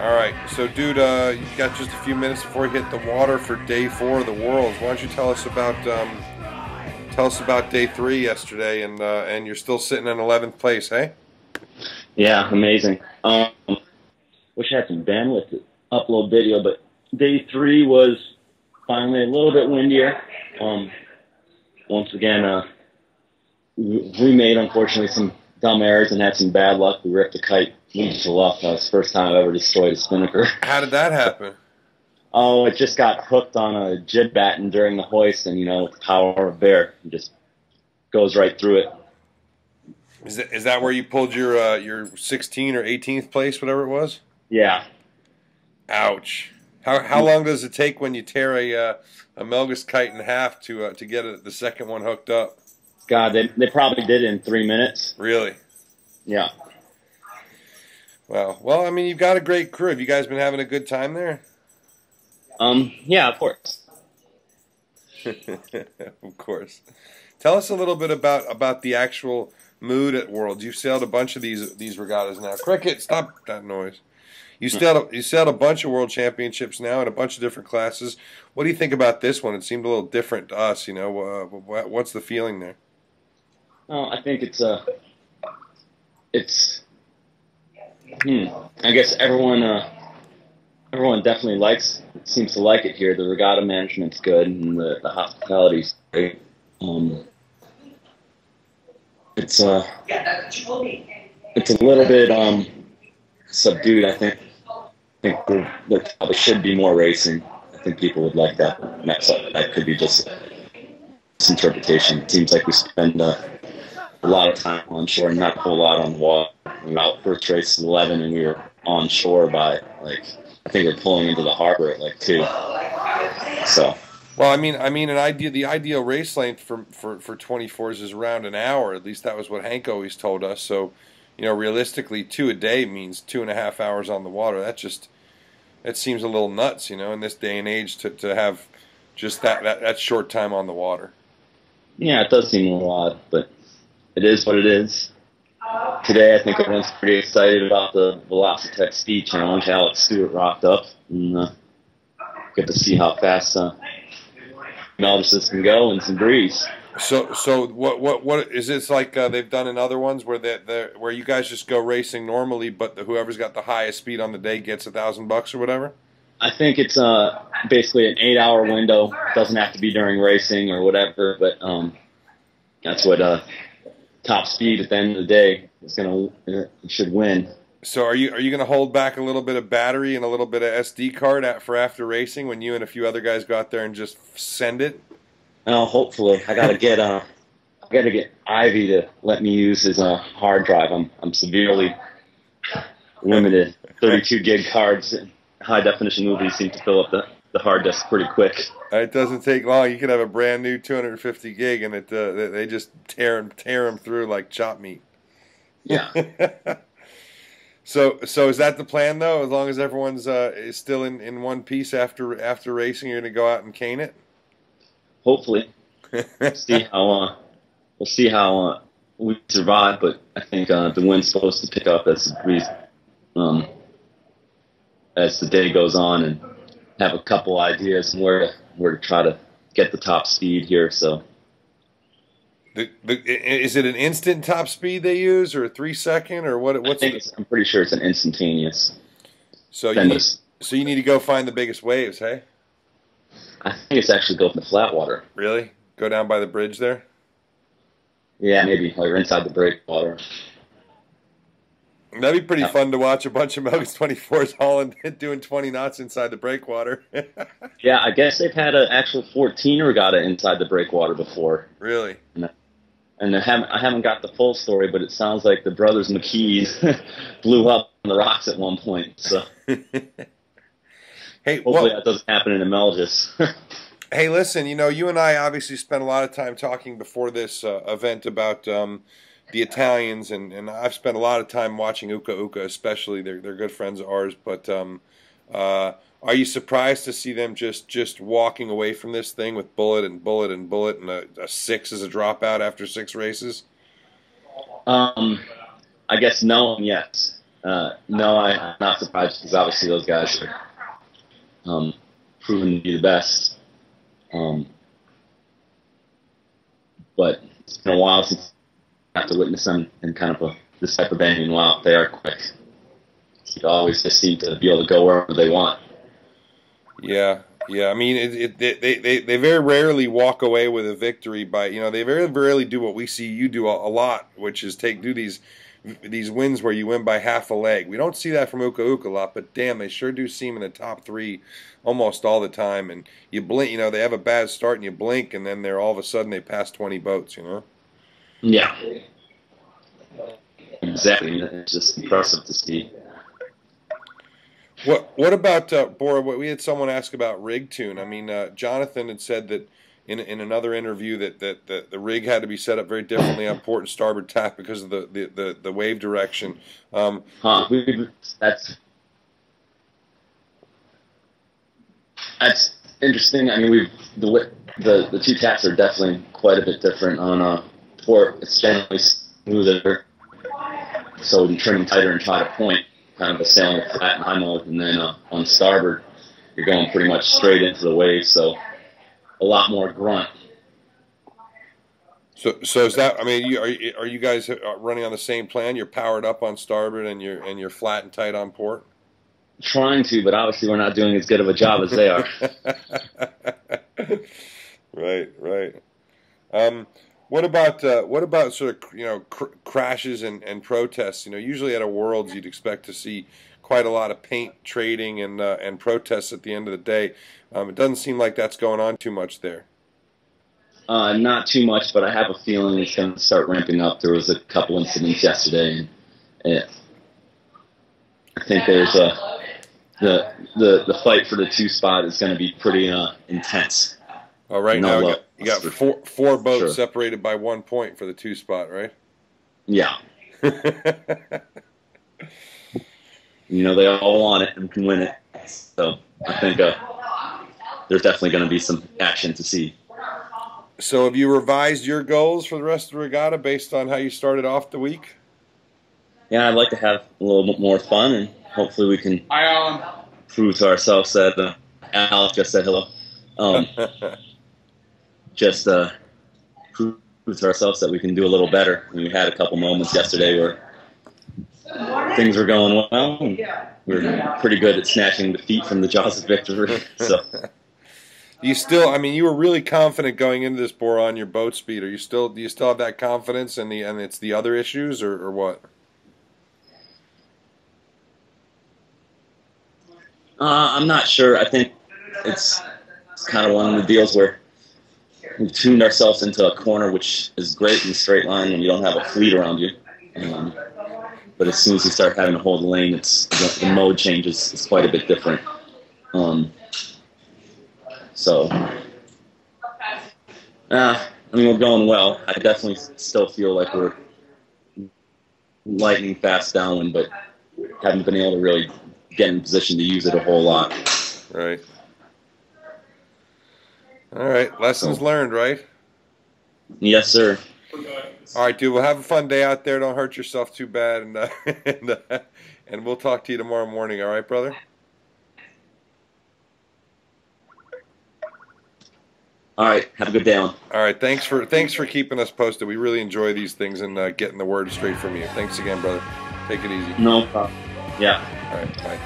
All right, so dude, you've got just a few minutes before you hit the water for day 4 of the Worlds. Why don't you tell us about day 3 yesterday, and you're still sitting in 11th place, hey? Yeah, amazing. Wish I had some bandwidth to upload video, but day 3 was finally a little bit windier. Once again, we made, unfortunately, some dumb errors and had some bad luck. We ripped a kite into the luck. That was the first time I've ever destroyed a spinnaker. How did that happen? Oh, it just got hooked on a jib batten during the hoist, and, with the power of bear, it just goes right through it. Is that where you pulled your 16th or 18th place, whatever it was? Yeah. Ouch. How long does it take when you tear a Melges kite in half to get the second one hooked up? God, they probably did it in 3 minutes. Really? Yeah. Wow. Well, I mean, you've got a great crew. Have you guys been having a good time there? Yeah, of course. Of course. Tell us a little bit about the actual mood at Worlds. You've sailed a bunch of these regattas now. Cricket, stop that noise. You sailed a bunch of World Championships now in a bunch of different classes. What do you think about this one? It seemed a little different to us. What's the feeling there? Oh, I think I guess everyone definitely seems to like it here. The regatta management's good, and the hospitality's great. It's a little bit subdued. I think there probably should be more racing. I think people would like that. That could be just misinterpretation. It seems like we spend a lot of time on shore, not a whole lot on water. We were out first race at 11, and we were on shore by I think we're pulling into the harbor at 2. So. Well, I mean, the ideal race length for 24s is around an hour. At least that was what Hank always told us. So, realistically, 2 a day means 2.5 hours on the water. That seems a little nuts, in this day and age to have just that short time on the water. Yeah, it does seem a little odd, but it is what it is. Today, I think everyone's pretty excited about the Velocitech Speed Challenge. Alex Stewart rocked up, and get to see how fast Melges can go in some breeze. So what is this like? They've done in other ones where you guys just go racing normally, but whoever's got the highest speed on the day gets $1,000 or whatever. I think it's basically an 8-hour window. Doesn't have to be during racing or whatever, but that's what top speed at the end of the day should win. So are you going to hold back a little bit of battery and a little bit of SD card for after racing when you and a few other guys go out there and just send it? Oh, hopefully. I gotta get Ivy to let me use his hard drive. I'm severely limited. 32 gig cards and high definition movies seem to fill up the hard disk pretty quick. It doesn't take long. You could have a brand new 250 gig, and they just tear them through like chopped meat. Yeah. So is that the plan though? As long as everyone's is still in one piece after racing, you're gonna go out and cane it. Hopefully, we'll see how we survive. But I think the wind's supposed to pick up as the day goes on, and have a couple ideas on where to try to get the top speed here. So, is it an instant top speed they use, or a 3-second, or what? I'm pretty sure it's an instantaneous. So you need to go find the biggest waves, hey? I think it's actually built in the flat water. Really? Go down by the bridge there? Yeah, maybe. Or inside the breakwater. That'd be pretty fun to watch a bunch of Melges 24s hauling, doing 20 knots inside the breakwater. Yeah, I guess they've had an actual 14 regatta inside the breakwater before. Really? And I haven't got the full story, but it sounds like the brothers McKees blew up on the rocks at one point. So. Hey, hopefully that doesn't happen in the Melges. Hey, listen, you and I obviously spent a lot of time talking before this event about the Italians, and I've spent a lot of time watching Uka Uka, especially. They're good friends of ours. But are you surprised to see them just walking away from this thing with bullet and bullet and bullet, and a 6 as a dropout after 6 races? I guess no and yes. No, I'm not surprised because obviously those guys are proven to be the best. But it's been a while since I have to witness them in kind of this type of venue. And wow, they are quick. You always just seem to be able to go wherever they want. Yeah. I mean, they very rarely walk away with a victory by, they very rarely do what we see you do a lot, which is do these wins where you win by half a leg. We don't see that from Uka Uka a lot, but damn, they sure do seem in the top 3 almost all the time. And you blink, they have a bad start and you blink, and then they're all of a sudden they pass 20 boats, Yeah. Exactly. It's just impressive to see. What about Bora? We had someone ask about rig tune. I mean, Jonathan had said that in another interview that the rig had to be set up very differently on port and starboard tack because of the wave direction. That's interesting. I mean, the two tacks are definitely quite a bit different. On port, it's generally smoother, so we can trim tighter and try to point. Kind of a sailing flat in high mode, and then on starboard, you're going pretty much straight into the wave, so a lot more grunt. So is that? I mean, are you guys running on the same plan? You're powered up on starboard, and you're flat and tight on port. Trying to, but obviously we're not doing as good of a job as they are. Right. What about sort of crashes and protests? Usually at a Worlds you'd expect to see quite a lot of paint trading and protests at the end of the day. It doesn't seem like that's going on too much there. Not too much, but I have a feeling it's going to start ramping up. There was a couple incidents yesterday, and I think there's the fight for the 2 spot is going to be pretty intense. Oh, right now you got four boats sure. separated by 1 point for the 2 spot, right? Yeah. They all want it and can win it. So I think there's definitely going to be some action to see. So have you revised your goals for the rest of the regatta based on how you started off the week? Yeah, I'd like to have a little bit more fun, and hopefully we can prove to ourselves that Alec just said hello. Just prove to ourselves that we can do a little better. We had a couple moments yesterday where things were going well, and we're pretty good at snatching defeat from the jaws of victory. So, you were really confident going into this, Bora, on your boat speed. Do you still have that confidence, and it's the other issues, or what? I'm not sure. I think it's kind of one of the deals where we've tuned ourselves into a corner, which is great in a straight line when you don't have a fleet around you. But as soon as you start having to hold the lane, the mode changes. It's quite a bit different. We're going well. I definitely still feel like we're lightning fast downwind, but haven't been able to really get in position to use it a whole lot. Right. All right. Lessons learned, right? Yes, sir. All right, dude. Well, have a fun day out there. Don't hurt yourself too bad, and we'll talk to you tomorrow morning. All right, brother? All right. Have a good day, Alan. All right. Thanks for keeping us posted. We really enjoy these things and getting the word straight from you. Thanks again, brother. Take it easy. No problem. Yeah. All right. Bye.